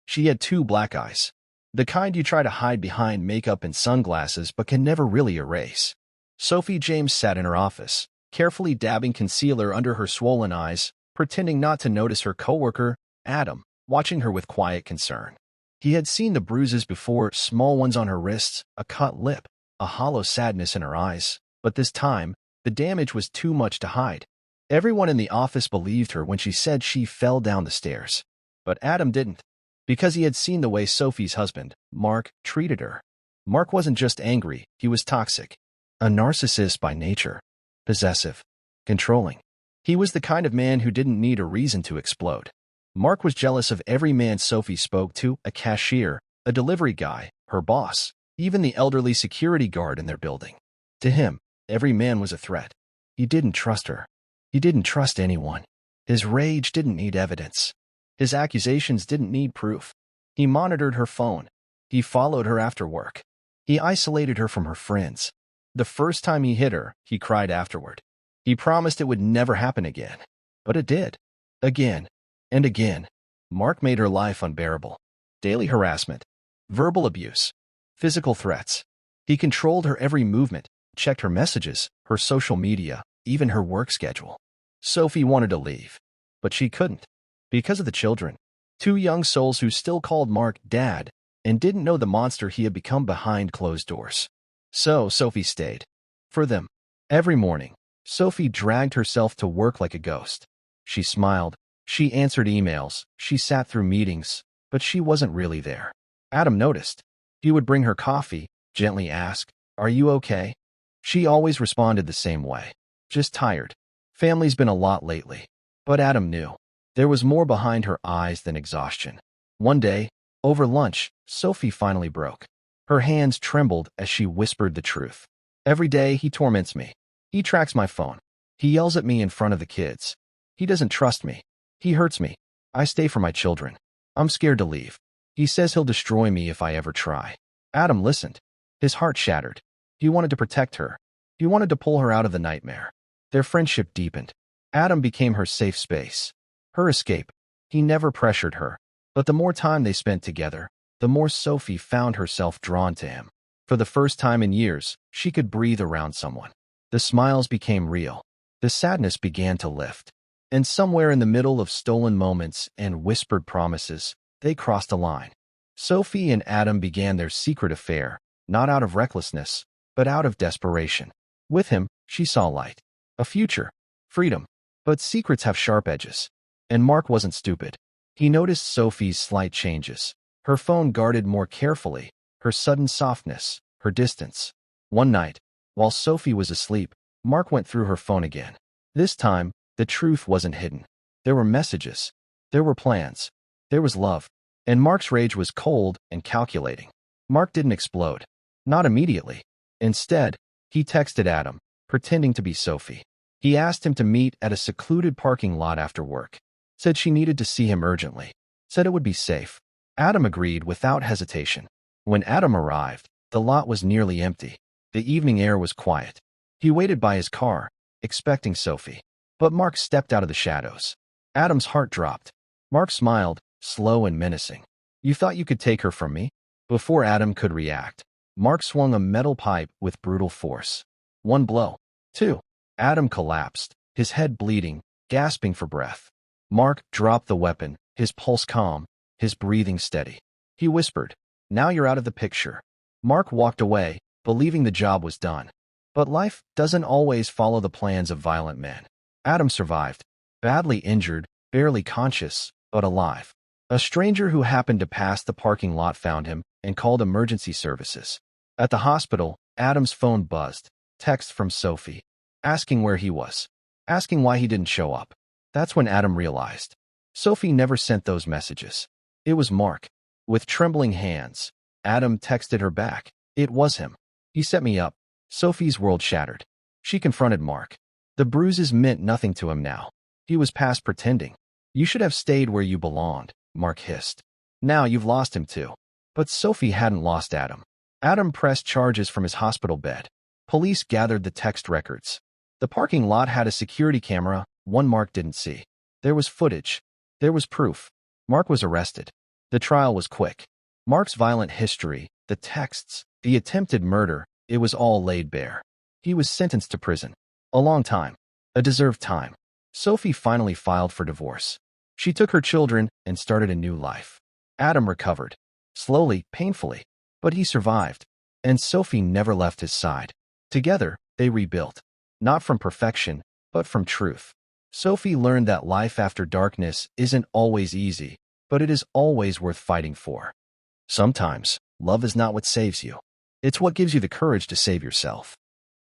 She had two black eyes. The kind you try to hide behind makeup and sunglasses but can never really erase. Sophie James sat in her office, carefully dabbing concealer under her swollen eyes, pretending not to notice her coworker, Adam, watching her with quiet concern. He had seen the bruises before, small ones on her wrists, a cut lip, a hollow sadness in her eyes, but this time, the damage was too much to hide. Everyone in the office believed her when she said she fell down the stairs. But Adam didn't, because he had seen the way Sophie's husband, Mark, treated her. Mark wasn't just angry, he was toxic. A narcissist by nature. Possessive. Controlling. He was the kind of man who didn't need a reason to explode. Mark was jealous of every man Sophie spoke to, a cashier, a delivery guy, her boss, even the elderly security guard in their building. To him, every man was a threat. He didn't trust her. He didn't trust anyone. His rage didn't need evidence. His accusations didn't need proof. He monitored her phone. He followed her after work. He isolated her from her friends. The first time he hit her, he cried afterward. He promised it would never happen again. But it did. Again. And again. Mark made her life unbearable. Daily harassment. Verbal abuse. Physical threats. He controlled her every movement, checked her messages, her social media, even her work schedule. Sophie wanted to leave. But she couldn't. Because of the children. Two young souls who still called Mark Dad and didn't know the monster he had become behind closed doors. So Sophie stayed. For them. Every morning, Sophie dragged herself to work like a ghost. She smiled. She answered emails. She sat through meetings. But she wasn't really there. Adam noticed. He would bring her coffee, gently ask, "Are you okay?" She always responded the same way. Just tired. Family's been a lot lately. But Adam knew. There was more behind her eyes than exhaustion. One day, over lunch, Sophie finally broke. Her hands trembled as she whispered the truth. "Every day he torments me. He tracks my phone. He yells at me in front of the kids. He doesn't trust me. He hurts me. I stay for my children. I'm scared to leave. He says he'll destroy me if I ever try." Adam listened. His heart shattered. He wanted to protect her. He wanted to pull her out of the nightmare. Their friendship deepened. Adam became her safe space. Her escape. He never pressured her. But the more time they spent together, the more Sophie found herself drawn to him. For the first time in years, she could breathe around someone. The smiles became real. The sadness began to lift. And somewhere in the middle of stolen moments and whispered promises, they crossed a line. Sophie and Adam began their secret affair, not out of recklessness, but out of desperation. With him, she saw light. A future. Freedom. But secrets have sharp edges. And Mark wasn't stupid. He noticed Sophie's slight changes. Her phone guarded more carefully, her sudden softness, her distance. One night, while Sophie was asleep, Mark went through her phone again. This time, the truth wasn't hidden. There were messages. There were plans. There was love. And Mark's rage was cold and calculating. Mark didn't explode. Not immediately. Instead, he texted Adam, pretending to be Sophie. He asked him to meet at a secluded parking lot after work. Said she needed to see him urgently. Said it would be safe. Adam agreed without hesitation. When Adam arrived, the lot was nearly empty. The evening air was quiet. He waited by his car, expecting Sophie. But Mark stepped out of the shadows. Adam's heart dropped. Mark smiled, slow and menacing. "You thought you could take her from me?" Before Adam could react, Mark swung a metal pipe with brutal force. One blow. Two. Adam collapsed, his head bleeding, gasping for breath. Mark dropped the weapon, his pulse calm, his breathing steady. He whispered, "Now you're out of the picture." Mark walked away, believing the job was done. But life doesn't always follow the plans of violent men. Adam survived, badly injured, barely conscious, but alive. A stranger who happened to pass the parking lot found him and called emergency services. At the hospital, Adam's phone buzzed. Text from Sophie, asking where he was, asking why he didn't show up. That's when Adam realized. Sophie never sent those messages. It was Mark. With trembling hands, Adam texted her back. It was him. "He set me up." Sophie's world shattered. She confronted Mark. The bruises meant nothing to him now. He was past pretending. "You should have stayed where you belonged," Mark hissed. "Now you've lost him too." But Sophie hadn't lost Adam. Adam pressed charges from his hospital bed. Police gathered the text records. The parking lot had a security camera, one Mark didn't see. There was footage. There was proof. Mark was arrested. The trial was quick. Mark's violent history, the texts, the attempted murder, it was all laid bare. He was sentenced to prison. A long time. A deserved time. Sophie finally filed for divorce. She took her children and started a new life. Adam recovered. Slowly, painfully. But he survived. And Sophie never left his side. Together, they rebuilt. Not from perfection, but from truth. Sophie learned that life after darkness isn't always easy, but it is always worth fighting for. Sometimes, love is not what saves you. It's what gives you the courage to save yourself.